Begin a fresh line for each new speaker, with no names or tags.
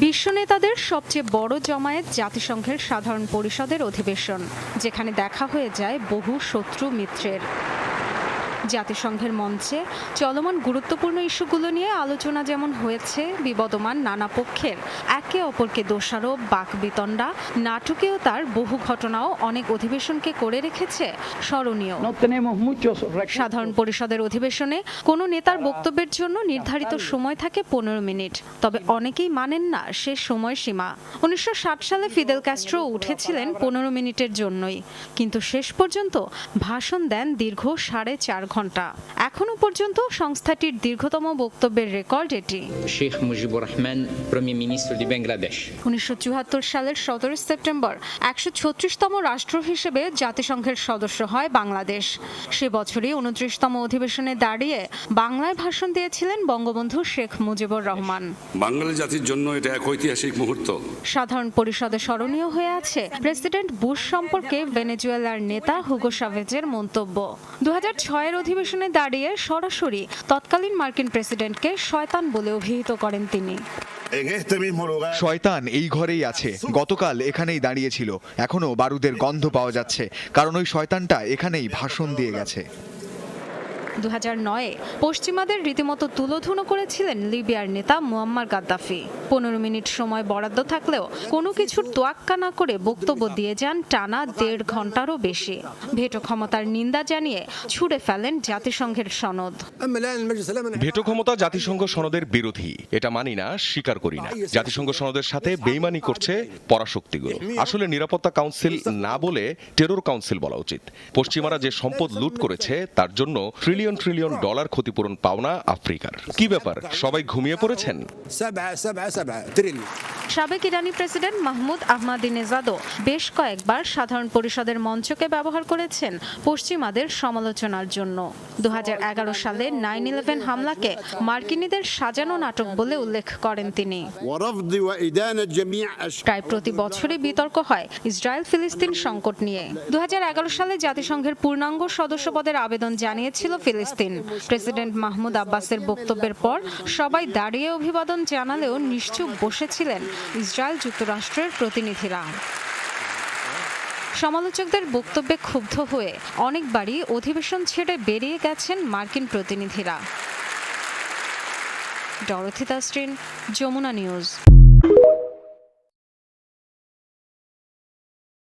বিশ্ব নেতাদের সবচেয়ে বড় জমায়েত জাতিসংঘের সাধারণ পরিষদের অধিবেশন, যেখানে দেখা হয়ে যায় বহু শত্রু মিত্রের। জাতিসংঘের মঞ্চে চলমান গুরুত্বপূর্ণ ইস্যুগুলো নিয়ে আলোচনা যেমন হয়েছে, বিবদমান নানা পক্ষের একে অপরকে দোষারোপ, বাকবিতণ্ডা, নাটকীয়তার বহু ঘটনাও অনেক অধিবেশনকে করে রেখেছে স্মরণীয়। সাধারণ পরিষদের অধিবেশনে কোনো নেতার বক্তব্যের জন্য নির্ধারিত সময় থাকে 15 মিনিট, তবে অনেকেই মানেন না সে সময়সীমা। 1960 সালে ফিদেল ক্যাস্ট্রো উঠেছিলেন 15 মিনিটের জন্যই, কিন্তু শেষ পর্যন্ত ভাষণ দেন দীর্ঘ 4.5 ঘন্টা। এখনো পর্যন্ত সংস্থাটির দীর্ঘতম বক্তব্যের রেকর্ড এটি।
শেখ মুজিবুর রহমান, প্রিমিয়ার মিনিস্টার দি বাংলাদেশ।
1974 সালের 17 সেপ্টেম্বর 136তম রাষ্ট্র হিসেবে জাতিসংঘের সদস্য হয় বাংলাদেশ। সে বছরই 29তম অধিবেশনে দাঁড়িয়ে বাংলায় ভাষণ দিয়েছিলেন বঙ্গবন্ধু শেখ মুজিবুর রহমান।
বাঙালি জাতির জন্য এটা এক ঐতিহাসিক মুহূর্ত।
সাধারণ পরিষদে স্মরণীয় হয়ে আছে প্রেসিডেন্ট বুশ সম্পর্কে ভেনেজুয়েলার নেতা হুগো শাভেজের মন্তব্য। 2006 অধিবেশনে দাঁড়িয়ে সরাসরি তৎকালীন মার্কিন প্রেসিডেন্টকে শয়তান বলে অভিহিত করেন তিনি।
শয়তান এই ঘরেই আছে, গতকাল এখানেই দাঁড়িয়েছিল, এখনো বারুদের গন্ধ পাওয়া যাচ্ছে, কারণ ওই শয়তানটা এখানেই ভাষণ দিয়ে গেছে।
2009 পশ্চিমাদের রীতিমতো তুলোধুনো করেছিলেন লিবিয়ার নেতা মুয়াম্মার গাদ্দাফি। 15 মিনিট সময় বরাদ্দ থাকলেও কোনো কিছুর তোয়াক্কা না করে বক্তব্য দিয়ে যান টানা 1.5 ঘন্টারও বেশি। ভেটো ক্ষমতার নিন্দা জানিয়ে ছুড়ে ফেলেন জাতিসংঘের সনদ।
ভেটো ক্ষমতা জাতিসংঘ সনদের বিরোধী, এটা মানি না, স্বীকার করি না। জাতিসংঘ সনদের সাথে বেইমানি করছে পরাশক্তিগুলো। আসলে নিরাপত্তা কাউন্সিল না বলে টেরর কাউন্সিল বলা উচিত। পশ্চিমারা যে সম্পদ লুট করেছে তার জন্য ট্রিলিয়ন ডলার ক্ষতিপূরণ পাওনা আফ্রিকার। কি ব্যাপার, সবাই ঘুমিয়ে পড়েছেন?
সাবেক ইরানি প্রেসিডেন্ট মাহমুদ আহমাদিনেজাদও বেশ কয়েকবার সাধারণ পরিষদের মঞ্চকে ব্যবহার করেছেন পশ্চিমাদের সমালোচনার জন্য। 2011 সালে 9/11 হামলাকে মার্কিনীদের সাজানো নাটক বলে উল্লেখ করেন তিনি। প্রায় প্রতি বছরই বিতর্ক হয় ইসরায়েল ফিলিস্তিন সংকট নিয়ে। 2011 সালে জাতিসংঘের পূর্ণাঙ্গ সদস্যপদের আবেদন জানিয়েছিল ফিলিস্তিন। প্রেসিডেন্ট মাহমুদ আব্বাসের বক্তব্যের পর সবাই দাঁড়িয়ে অভিবাদন জানালেও নিশ্চুপ বসেছিলেন ইসরায়েল যুক্তরাষ্ট্রের প্রতিনিধিরা। সমালোচকদের বক্তব্যে ক্ষুব্ধ হয়ে অনেকবারই অধিবেশন ছেড়ে বেরিয়ে গেছেন মার্কিন প্রতিনিধিরা। Dorothy Tasrin, Jamuna news.